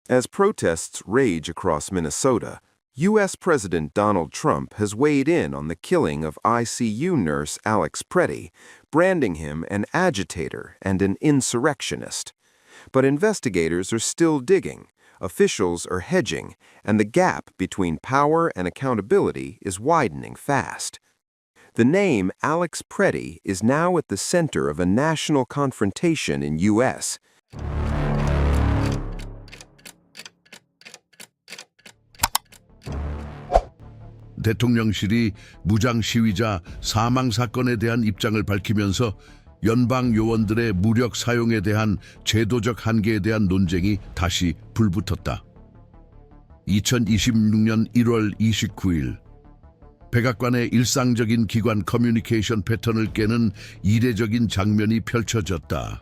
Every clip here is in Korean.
As protests rage across Minnesota, U.S. President Donald Trump has weighed in on the killing of ICU nurse Alex Preddy, branding him an agitator and an insurrectionist. But investigators are still digging, officials are hedging, and the gap between power and accountability is widening fast. The name Alex Preddy is now at the center of a national confrontation in U.S. 대통령실이 무장 시위자 사망 사건에 대한 입장을 밝히면서 연방 요원들의 무력 사용에 대한 제도적 한계에 대한 논쟁이 다시 불붙었다. 2026년 1월 29일 백악관의 일상적인 기관 커뮤니케이션 패턴을 깨는 이례적인 장면이 펼쳐졌다.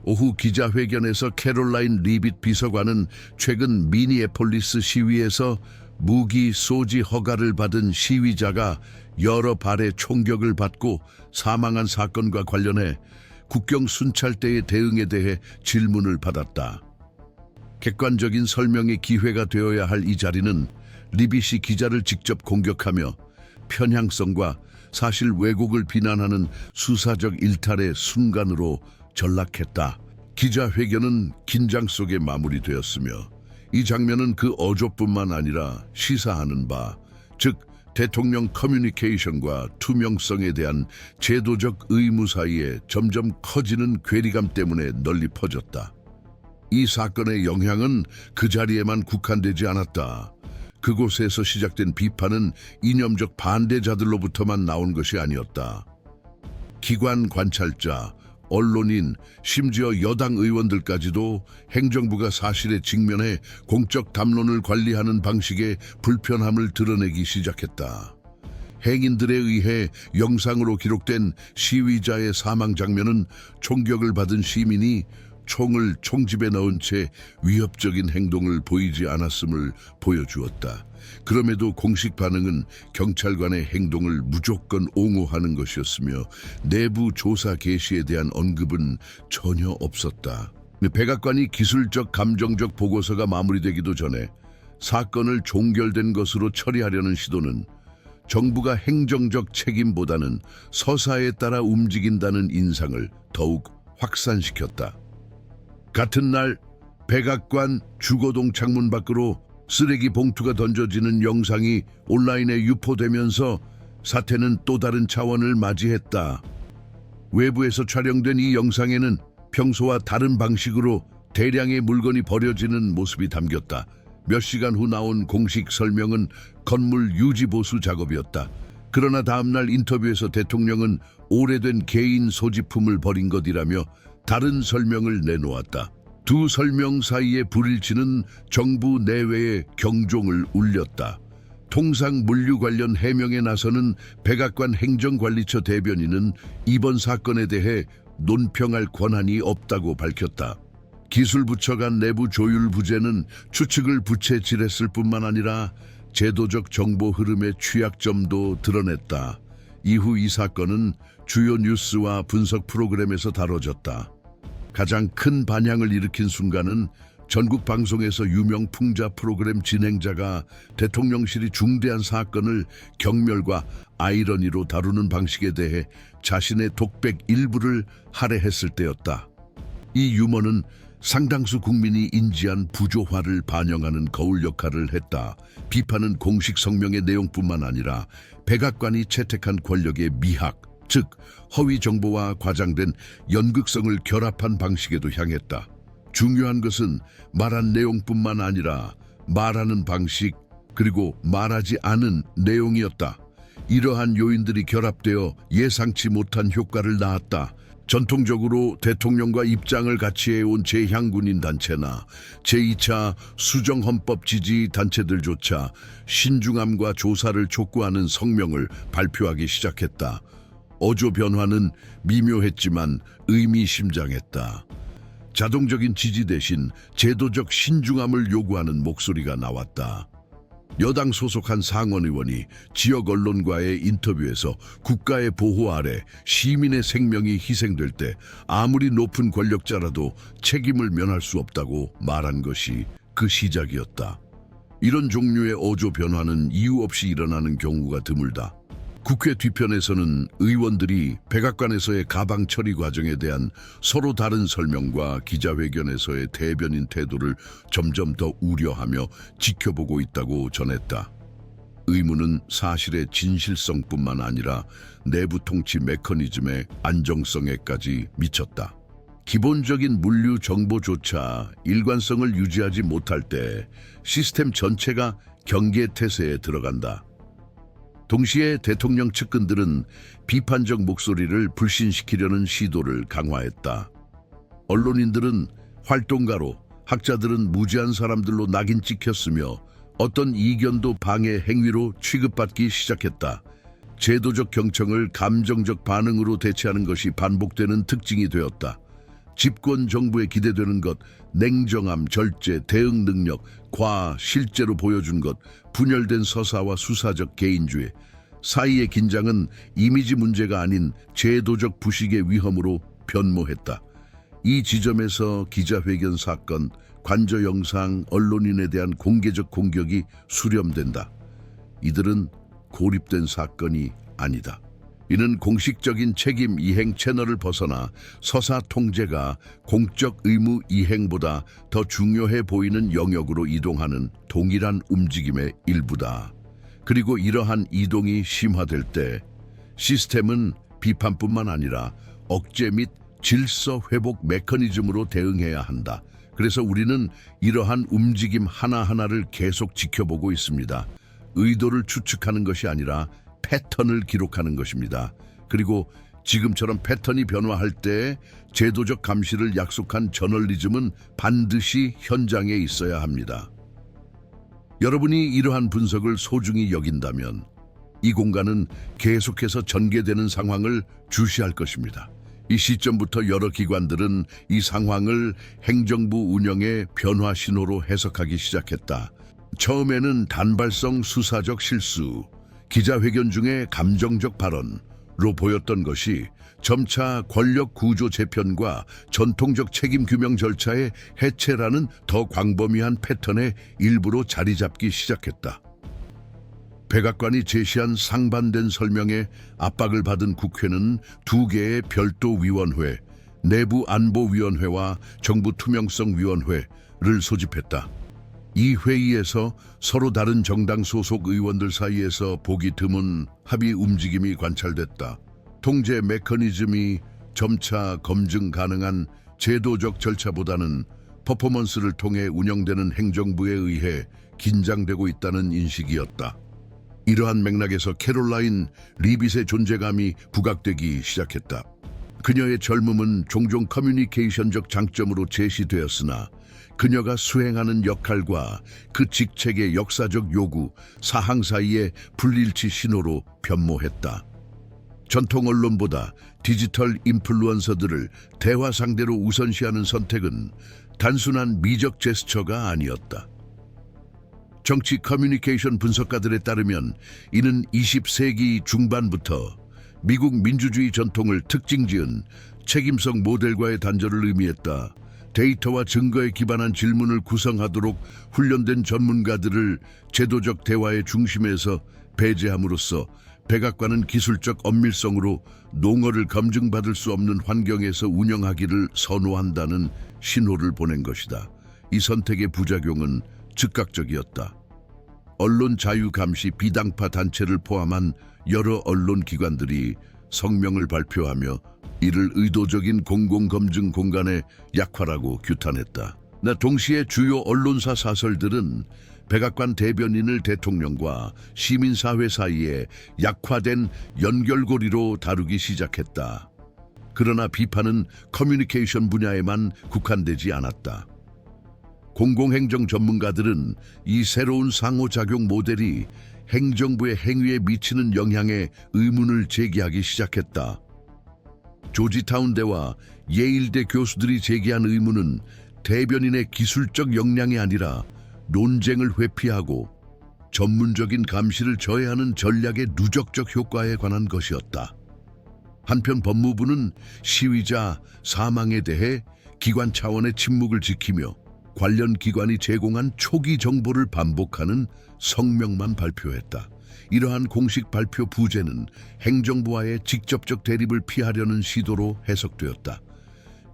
오후 기자회견에서 캐롤라인 리빗 비서관은 최근 미니애폴리스 시위에서 무기 소지 허가를 받은 시위자가 여러 발의 총격을 받고 사망한 사건과 관련해 국경 순찰대의 대응에 대해 질문을 받았다. 객관적인 설명의 기회가 되어야 할 이 자리는 리빗이 기자를 직접 공격하며 편향성과 사실 왜곡을 비난하는 수사적 일탈의 순간으로 전락했다. 기자회견은 긴장 속에 마무리되었으며 이 장면은 그 어조뿐만 아니라 시사하는 바, 즉 대통령 커뮤니케이션과 투명성에 대한 제도적 의무 사이에 점점 커지는 괴리감 때문에 널리 퍼졌다. 이 사건의 영향은 그 자리에만 국한되지 않았다. 그곳에서 시작된 비판은 이념적 반대자들로부터만 나온 것이 아니었다. 기관 관찰자, 언론인, 심지어 여당 의원들까지도 행정부가 사실에 직면해 공적 담론을 관리하는 방식에 불편함을 드러내기 시작했다. 행인들에 의해 영상으로 기록된 시위자의 사망 장면은 총격을 받은 시민이 총을 총집에 넣은 채 위협적인 행동을 보이지 않았음을 보여주었다. 그럼에도 공식 반응은 경찰관의 행동을 무조건 옹호하는 것이었으며 내부 조사 개시에 대한 언급은 전혀 없었다. 백악관이 기술적 감정적 보고서가 마무리되기도 전에 사건을 종결된 것으로 처리하려는 시도는 정부가 행정적 책임보다는 서사에 따라 움직인다는 인상을 더욱 확산시켰다. 같은 날 백악관 주거동 창문 밖으로 쓰레기 봉투가 던져지는 영상이 온라인에 유포되면서 사태는 또 다른 차원을 맞이했다. 외부에서 촬영된 이 영상에는 평소와 다른 방식으로 대량의 물건이 버려지는 모습이 담겼다. 몇 시간 후 나온 공식 설명은 건물 유지 보수 작업이었다. 그러나 다음날 인터뷰에서 대통령은 오래된 개인 소지품을 버린 것이라며 다른 설명을 내놓았다. 두 설명 사이의 불일치는 정부 내외의 경종을 울렸다. 통상 물류 관련 해명에 나서는 백악관 행정관리처 대변인은 이번 사건에 대해 논평할 권한이 없다고 밝혔다. 기술부처 간 내부 조율 부재는 추측을 부채질했을 뿐만 아니라 제도적 정보 흐름의 취약점도 드러냈다. 이후 이 사건은 주요 뉴스와 분석 프로그램에서 다뤄졌다. 가장 큰 반향을 일으킨 순간은 전국 방송에서 유명 풍자 프로그램 진행자가 대통령실이 중대한 사건을 경멸과 아이러니로 다루는 방식에 대해 자신의 독백 일부를 할애했을 때였다. 이 유머는 상당수 국민이 인지한 부조화를 반영하는 거울 역할을 했다. 비판은 공식 성명의 내용뿐만 아니라 백악관이 채택한 권력의 미학, 즉 허위 정보와 과장된 연극성을 결합한 방식에도 향했다. 중요한 것은 말한 내용뿐만 아니라 말하는 방식 그리고 말하지 않은 내용이었다. 이러한 요인들이 결합되어 예상치 못한 효과를 낳았다. 전통적으로 대통령과 입장을 같이 해온 재향군인 단체나 제2차 수정헌법 지지 단체들조차 신중함과 조사를 촉구하는 성명을 발표하기 시작했다. 어조 변화는 미묘했지만 의미심장했다. 자동적인 지지 대신 제도적 신중함을 요구하는 목소리가 나왔다. 여당 소속한 상원의원이 지역 언론과의 인터뷰에서 국가의 보호 아래 시민의 생명이 희생될 때 아무리 높은 권력자라도 책임을 면할 수 없다고 말한 것이 그 시작이었다. 이런 종류의 어조 변화는 이유 없이 일어나는 경우가 드물다. 국회 뒤편에서는 의원들이 백악관에서의 가방 처리 과정에 대한 서로 다른 설명과 기자회견에서의 대변인 태도를 점점 더 우려하며 지켜보고 있다고 전했다. 의문은 사실의 진실성뿐만 아니라 내부 통치 메커니즘의 안정성에까지 미쳤다. 기본적인 물류 정보조차 일관성을 유지하지 못할 때 시스템 전체가 경계태세에 들어간다. 동시에 대통령 측근들은 비판적 목소리를 불신시키려는 시도를 강화했다. 언론인들은 활동가로, 학자들은 무지한 사람들로 낙인 찍혔으며 어떤 이견도 방해 행위로 취급받기 시작했다. 제도적 경청을 감정적 반응으로 대체하는 것이 반복되는 특징이 되었다. 집권 정부에 기대되는 것, 냉정함, 절제, 대응 능력, 실제로 보여준 것, 분열된 서사와 수사적 개인주의 사이의 긴장은 이미지 문제가 아닌 제도적 부식의 위험으로 변모했다. 이 지점에서 기자회견 사건, 관저 영상, 언론인에 대한 공개적 공격이 수렴된다. 이들은 고립된 사건이 아니다. 이는 공식적인 책임 이행 채널을 벗어나 서사 통제가 공적 의무 이행보다 더 중요해 보이는 영역으로 이동하는 동일한 움직임의 일부다. 그리고 이러한 이동이 심화될 때 시스템은 비판뿐만 아니라 억제 및 질서 회복 메커니즘으로 대응해야 한다. 그래서 우리는 이러한 움직임 하나하나를 계속 지켜보고 있습니다. 의도를 추측하는 것이 아니라 패턴을 기록하는 것입니다. 그리고 지금처럼 패턴이 변화할 때 제도적 감시를 약속한 저널리즘은 반드시 현장에 있어야 합니다. 여러분이 이러한 분석을 소중히 여긴다면 이 공간은 계속해서 전개되는 상황을 주시할 것입니다. 이 시점부터 여러 기관들은 이 상황을 행정부 운영의 변화 신호로 해석하기 시작했다. 처음에는 단발성 수사적 실수, 기자회견 중에 감정적 발언로 보였던 것이 점차 권력 구조 재편과 전통적 책임 규명 절차의 해체라는 더 광범위한 패턴의 일부로 자리 잡기 시작했다. 백악관이 제시한 상반된 설명에 압박을 받은 국회는 두 개의 별도 위원회, 내부안보위원회와 정부투명성위원회를 소집했다. 이 회의에서 서로 다른 정당 소속 의원들 사이에서 보기 드문 합의 움직임이 관찰됐다. 통제 메커니즘이 점차 검증 가능한 제도적 절차보다는 퍼포먼스를 통해 운영되는 행정부에 의해 긴장되고 있다는 인식이었다. 이러한 맥락에서 캐롤라인 리빗의 존재감이 부각되기 시작했다. 그녀의 젊음은 종종 커뮤니케이션적 장점으로 제시되었으나 그녀가 수행하는 역할과 그 직책의 역사적 요구, 사항 사이의 불일치 신호로 변모했다. 전통 언론보다 디지털 인플루언서들을 대화 상대로 우선시하는 선택은 단순한 미적 제스처가 아니었다. 정치 커뮤니케이션 분석가들에 따르면 이는 20세기 중반부터 미국 민주주의 전통을 특징지은 책임성 모델과의 단절을 의미했다. 데이터와 증거에 기반한 질문을 구성하도록 훈련된 전문가들을 제도적 대화의 중심에서 배제함으로써 백악관은 기술적 엄밀성으로 농어를 검증받을 수 없는 환경에서 운영하기를 선호한다는 신호를 보낸 것이다. 이 선택의 부작용은 즉각적이었다. 언론 자유 감시 비당파 단체를 포함한 여러 언론 기관들이 성명을 발표하며 이를 의도적인 공공검증 공간의 약화라고 규탄했다. 동시에 주요 언론사 사설들은 백악관 대변인을 대통령과 시민사회 사이에 약화된 연결고리로 다루기 시작했다. 그러나 비판은 커뮤니케이션 분야에만 국한되지 않았다. 공공행정 전문가들은 이 새로운 상호작용 모델이 행정부의 행위에 미치는 영향에 의문을 제기하기 시작했다. 조지타운대와 예일대 교수들이 제기한 의문은 대변인의 기술적 역량이 아니라 논쟁을 회피하고 전문적인 감시를 저해하는 전략의 누적적 효과에 관한 것이었다. 한편 법무부는 시위자 사망에 대해 기관 차원의 침묵을 지키며 관련 기관이 제공한 초기 정보를 반복하는 성명만 발표했다. 이러한 공식 발표 부재는 행정부와의 직접적 대립을 피하려는 시도로 해석되었다.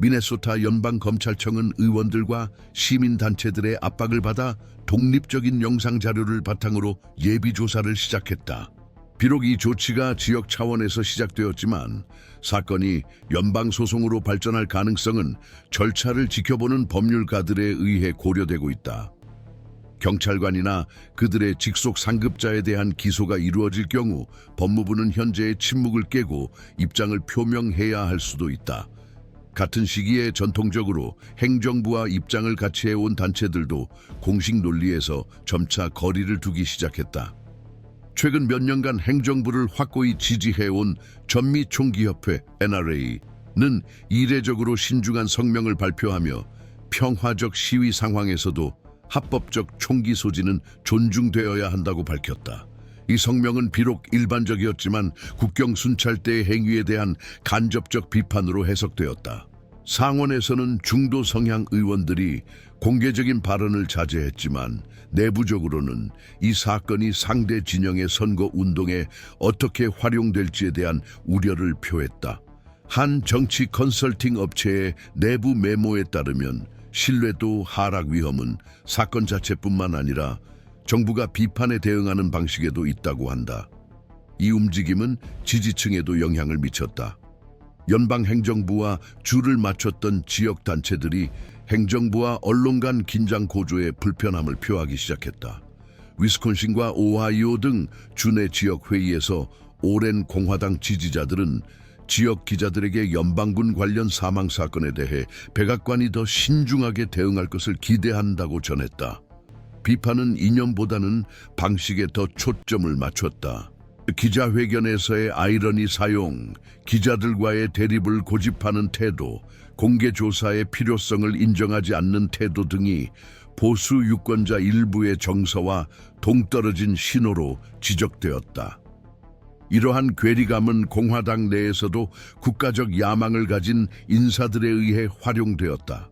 미네소타 연방검찰청은 의원들과 시민단체들의 압박을 받아 독립적인 영상 자료를 바탕으로 예비조사를 시작했다. 비록 이 조치가 지역 차원에서 시작되었지만 사건이 연방소송으로 발전할 가능성은 절차를 지켜보는 법률가들에 의해 고려되고 있다. 경찰관이나 그들의 직속 상급자에 대한 기소가 이루어질 경우 법무부는 현재의 침묵을 깨고 입장을 표명해야 할 수도 있다. 같은 시기에 전통적으로 행정부와 입장을 같이 해온 단체들도 공식 논리에서 점차 거리를 두기 시작했다. 최근 몇 년간 행정부를 확고히 지지해온 전미총기협회 NRA는 이례적으로 신중한 성명을 발표하며 평화적 시위 상황에서도 합법적 총기 소지는 존중되어야 한다고 밝혔다. 이 성명은 비록 일반적이었지만 국경 순찰대의 행위에 대한 간접적 비판으로 해석되었다. 상원에서는 중도 성향 의원들이 공개적인 발언을 자제했지만 내부적으로는 이 사건이 상대 진영의 선거 운동에 어떻게 활용될지에 대한 우려를 표했다. 한 정치 컨설팅 업체의 내부 메모에 따르면 신뢰도 하락 위험은 사건 자체뿐만 아니라 정부가 비판에 대응하는 방식에도 있다고 한다. 이 움직임은 지지층에도 영향을 미쳤다. 연방행정부와 줄을 맞췄던 지역단체들이 행정부와 언론 간 긴장 고조에 불편함을 표하기 시작했다. 위스콘신과 오하이오 등 주내 지역 회의에서 오랜 공화당 지지자들은 지역 기자들에게 연방군 관련 사망 사건에 대해 백악관이 더 신중하게 대응할 것을 기대한다고 전했다. 비판은 이념보다는 방식에 더 초점을 맞췄다. 기자회견에서의 아이러니 사용, 기자들과의 대립을 고집하는 태도, 공개조사의 필요성을 인정하지 않는 태도 등이 보수 유권자 일부의 정서와 동떨어진 신호로 지적되었다. 이러한 괴리감은 공화당 내에서도 국가적 야망을 가진 인사들에 의해 활용되었다.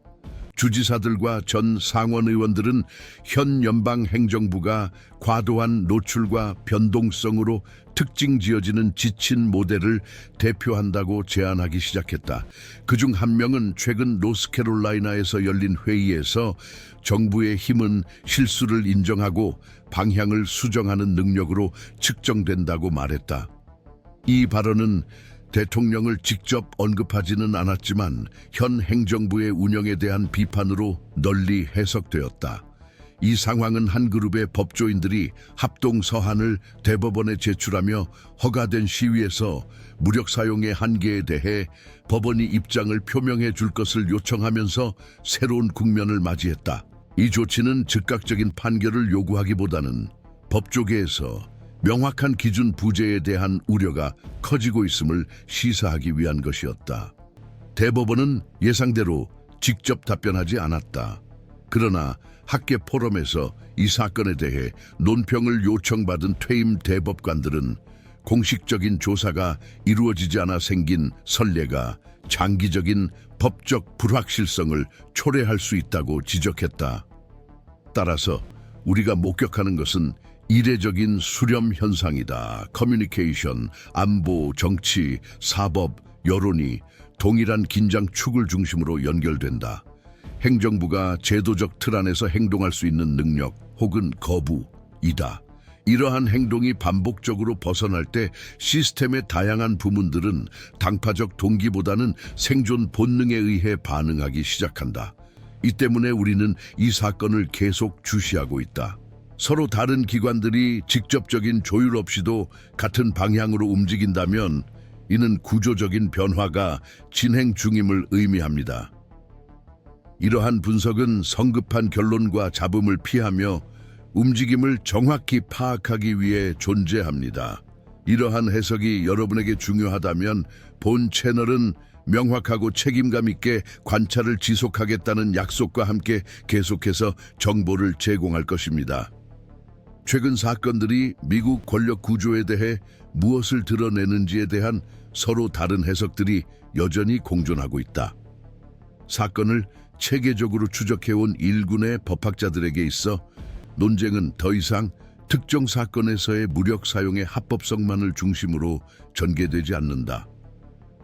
주지사들과 전 상원 의원들은 현 연방 행정부가 과도한 노출과 변동성으로 특징 지어지는 지친 모델을 대표한다고 제안하기 시작했다. 그중 한 명은 최근 노스캐롤라이나에서 열린 회의에서 정부의 힘은 실수를 인정하고 방향을 수정하는 능력으로 측정된다고 말했다. 이 발언은 대통령을 직접 언급하지는 않았지만 현 행정부의 운영에 대한 비판으로 널리 해석되었다. 이 상황은 한 그룹의 법조인들이 합동 서한을 대법원에 제출하며 허가된 시위에서 무력 사용의 한계에 대해 법원이 입장을 표명해 줄 것을 요청하면서 새로운 국면을 맞이했다. 이 조치는 즉각적인 판결을 요구하기보다는 법조계에서 명확한 기준 부재에 대한 우려가 커지고 있음을 시사하기 위한 것이었다. 대법원은 예상대로 직접 답변하지 않았다. 그러나 학계 포럼에서 이 사건에 대해 논평을 요청받은 퇴임 대법관들은 공식적인 조사가 이루어지지 않아 생긴 선례가 장기적인 법적 불확실성을 초래할 수 있다고 지적했다. 따라서 우리가 목격하는 것은 이례적인 수렴 현상이다. 커뮤니케이션, 안보, 정치, 사법, 여론이 동일한 긴장 축을 중심으로 연결된다. 행정부가 제도적 틀 안에서 행동할 수 있는 능력 혹은 거부이다. 이러한 행동이 반복적으로 벗어날 때 시스템의 다양한 부문들은 당파적 동기보다는 생존 본능에 의해 반응하기 시작한다. 이 때문에 우리는 이 사건을 계속 주시하고 있다. 서로 다른 기관들이 직접적인 조율 없이도 같은 방향으로 움직인다면 이는 구조적인 변화가 진행 중임을 의미합니다. 이러한 분석은 성급한 결론과 잡음을 피하며 움직임을 정확히 파악하기 위해 존재합니다. 이러한 해석이 여러분에게 중요하다면 본 채널은 명확하고 책임감 있게 관찰을 지속하겠다는 약속과 함께 계속해서 정보를 제공할 것입니다. 최근 사건들이 미국 권력 구조에 대해 무엇을 드러내는지에 대한 서로 다른 해석들이 여전히 공존하고 있다. 사건을 체계적으로 추적해온 일군의 법학자들에게 있어 논쟁은 더 이상 특정 사건에서의 무력 사용의 합법성만을 중심으로 전개되지 않는다.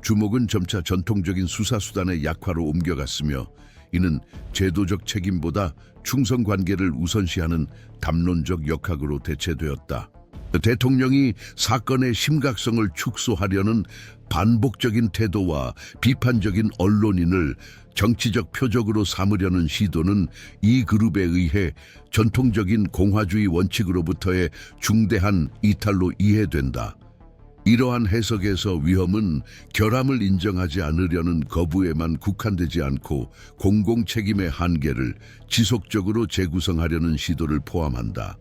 주목은 점차 전통적인 수사수단의 약화로 옮겨갔으며 이는 제도적 책임보다 충성 관계를 우선시하는 담론적 역학으로 대체되었다. 대통령이 사건의 심각성을 축소하려는 반복적인 태도와 비판적인 언론인을 정치적 표적으로 삼으려는 시도는 이 그룹에 의해 전통적인 공화주의 원칙으로부터의 중대한 이탈로 이해된다. 이러한 해석에서 위험은 결함을 인정하지 않으려는 거부에만 국한되지 않고 공공 책임의 한계를 지속적으로 재구성하려는 시도를 포함한다.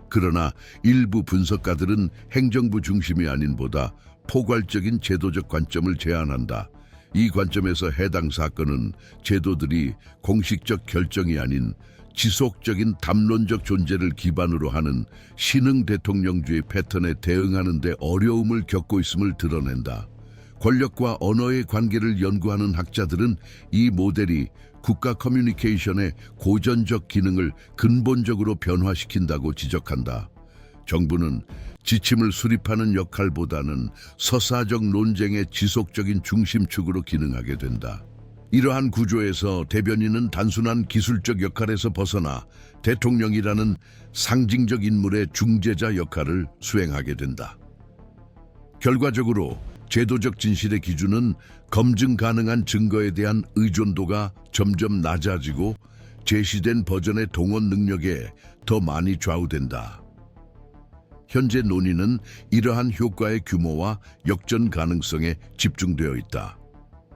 그러나 일부 분석가들은 행정부 중심이 아닌보다 포괄적인 제도적 관점을 제안한다. 이 관점에서 해당 사건은 제도들이 공식적 결정이 아닌 지속적인 담론적 존재를 기반으로 하는 신흥 대통령주의 패턴에 대응하는 데 어려움을 겪고 있음을 드러낸다. 권력과 언어의 관계를 연구하는 학자들은 이 모델이 국가 커뮤니케이션의 고전적 기능을 근본적으로 변화시킨다고 지적한다. 정부는 지침을 수립하는 역할보다는 서사적 논쟁의 지속적인 중심축으로 기능하게 된다. 이러한 구조에서 대변인은 단순한 기술적 역할에서 벗어나 대통령이라는 상징적 인물의 중재자 역할을 수행하게 된다. 결과적으로 제도적 진실의 기준은 검증 가능한 증거에 대한 의존도가 점점 낮아지고 제시된 버전의 동원 능력에 더 많이 좌우된다. 현재 논의는 이러한 효과의 규모와 역전 가능성에 집중되어 있다.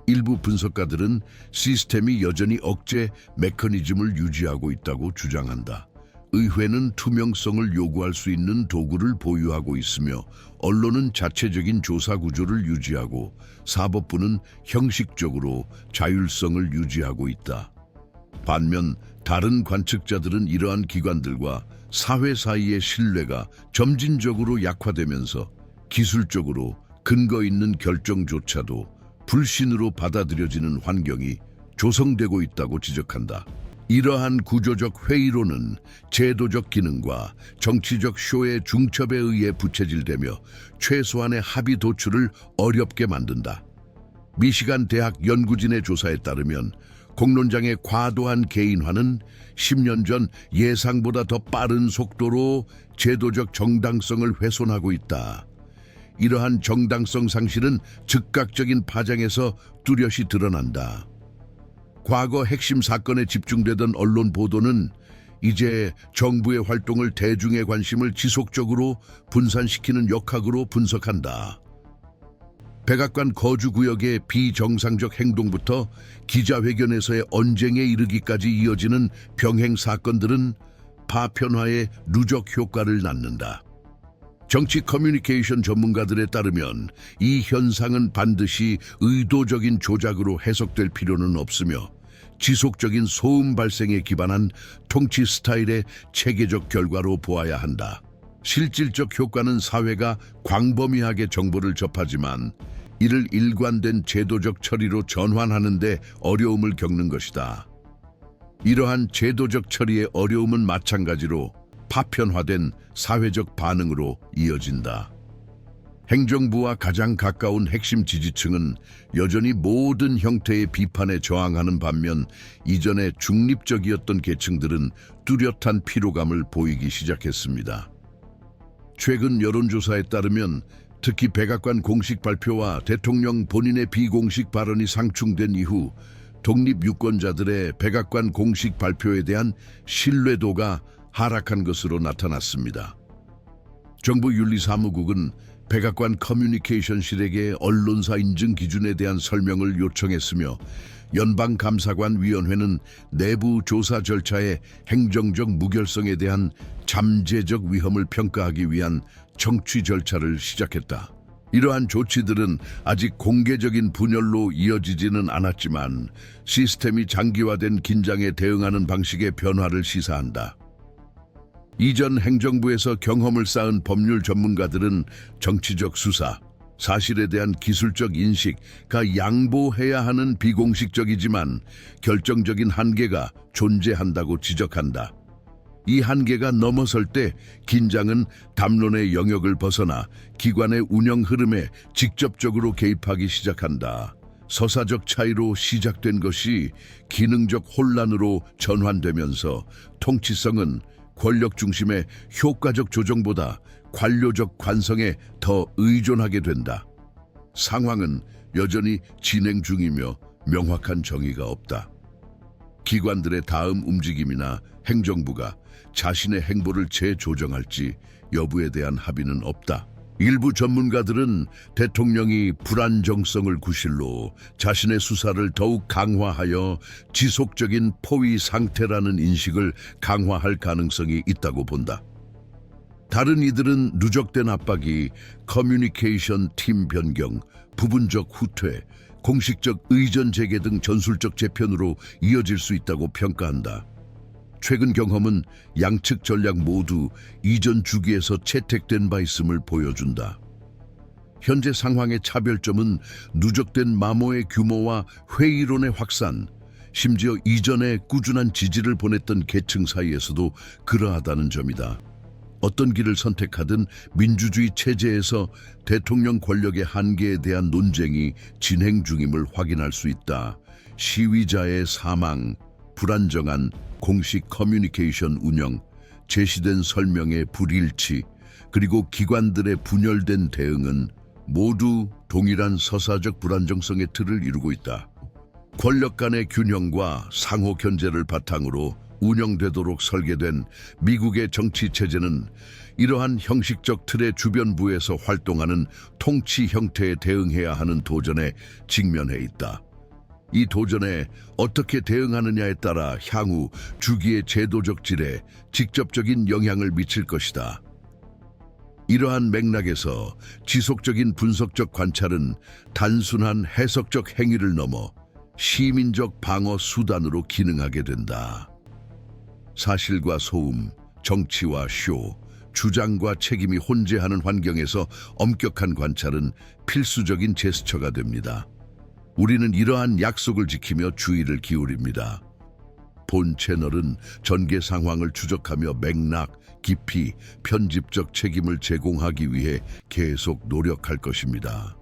일부 분석가들은 시스템이 여전히 억제 메커니즘을 유지하고 있다고 주장한다. 의회는 투명성을 요구할 수 있는 도구를 보유하고 있으며 언론은 자체적인 조사 구조를 유지하고 사법부는 형식적으로 자율성을 유지하고 있다. 반면 다른 관측자들은 이러한 기관들과 사회 사이의 신뢰가 점진적으로 약화되면서 기술적으로 근거 있는 결정조차도 불신으로 받아들여지는 환경이 조성되고 있다고 지적한다. 이러한 구조적 회의론은 제도적 기능과 정치적 쇼의 중첩에 의해 부채질되며 최소한의 합의 도출을 어렵게 만든다. 미시간 대학 연구진의 조사에 따르면 공론장의 과도한 개인화는 10년 전 예상보다 더 빠른 속도로 제도적 정당성을 훼손하고 있다. 이러한 정당성 상실은 즉각적인 파장에서 뚜렷이 드러난다. 과거 핵심 사건에 집중되던 언론 보도는 이제 정부의 활동을 대중의 관심을 지속적으로 분산시키는 역학으로 분석한다. 백악관 거주구역의 비정상적 행동부터 기자회견에서의 언쟁에 이르기까지 이어지는 병행 사건들은 파편화의 누적 효과를 낳는다. 정치 커뮤니케이션 전문가들에 따르면 이 현상은 반드시 의도적인 조작으로 해석될 필요는 없으며 지속적인 소음 발생에 기반한 통치 스타일의 체계적 결과로 보아야 한다. 실질적 효과는 사회가 광범위하게 정보를 접하지만 이를 일관된 제도적 처리로 전환하는 데 어려움을 겪는 것이다. 이러한 제도적 처리의 어려움은 마찬가지로 파편화된 사회적 반응으로 이어진다. 행정부와 가장 가까운 핵심 지지층은 여전히 모든 형태의 비판에 저항하는 반면 이전에 중립적이었던 계층들은 뚜렷한 피로감을 보이기 시작했습니다. 최근 여론조사에 따르면 특히 백악관 공식 발표와 대통령 본인의 비공식 발언이 상충된 이후 독립유권자들의 백악관 공식 발표에 대한 신뢰도가 하락한 것으로 나타났습니다. 정부윤리사무국은 백악관 커뮤니케이션실에게 언론사 인증 기준에 대한 설명을 요청했으며 연방감사관위원회는 내부 조사 절차의 행정적 무결성에 대한 잠재적 위험을 평가하기 위한 청취 절차를 시작했다. 이러한 조치들은 아직 공개적인 분열로 이어지지는 않았지만 시스템이 장기화된 긴장에 대응하는 방식의 변화를 시사한다. 이전 행정부에서 경험을 쌓은 법률 전문가들은 정치적 수사, 사실에 대한 기술적 인식가 양보해야 하는 비공식적이지만 결정적인 한계가 존재한다고 지적한다. 이 한계가 넘어설 때 긴장은 담론의 영역을 벗어나 기관의 운영 흐름에 직접적으로 개입하기 시작한다. 서사적 차이로 시작된 것이 기능적 혼란으로 전환되면서 통치성은 권력 중심의 효과적 조정보다 관료적 관성에 더 의존하게 된다. 상황은 여전히 진행 중이며 명확한 정의가 없다. 기관들의 다음 움직임이나 행정부가 자신의 행보를 재조정할지 여부에 대한 합의는 없다. 일부 전문가들은 대통령이 불안정성을 구실로 자신의 수사를 더욱 강화하여 지속적인 포위 상태라는 인식을 강화할 가능성이 있다고 본다. 다른 이들은 누적된 압박이 커뮤니케이션 팀 변경, 부분적 후퇴, 공식적 의전 재개 등 전술적 재편으로 이어질 수 있다고 평가한다. 최근 경험은 양측 전략 모두 이전 주기에서 채택된 바 있음을 보여준다. 현재 상황의 차별점은 누적된 마모의 규모와 회의론의 확산, 심지어 이전에 꾸준한 지지를 보냈던 계층 사이에서도 그러하다는 점이다. 어떤 길을 선택하든 민주주의 체제에서 대통령 권력의 한계에 대한 논쟁이 진행 중임을 확인할 수 있다. 시위자의 사망, 불안정한 공식 커뮤니케이션 운영, 제시된 설명의 불일치, 그리고 기관들의 분열된 대응은 모두 동일한 서사적 불안정성의 틀을 이루고 있다. 권력 간의 균형과 상호 견제를 바탕으로 운영되도록 설계된 미국의 정치 체제는 이러한 형식적 틀의 주변부에서 활동하는 통치 형태에 대응해야 하는 도전에 직면해 있다. 이 도전에 어떻게 대응하느냐에 따라 향후 주기의 제도적 질에 직접적인 영향을 미칠 것이다. 이러한 맥락에서 지속적인 분석적 관찰은 단순한 해석적 행위를 넘어 시민적 방어 수단으로 기능하게 된다. 사실과 소음, 정치와 쇼, 주장과 책임이 혼재하는 환경에서 엄격한 관찰은 필수적인 제스처가 됩니다. 우리는 이러한 약속을 지키며 주의를 기울입니다. 본 채널은 전개 상황을 추적하며 맥락, 깊이, 편집적 책임을 제공하기 위해 계속 노력할 것입니다.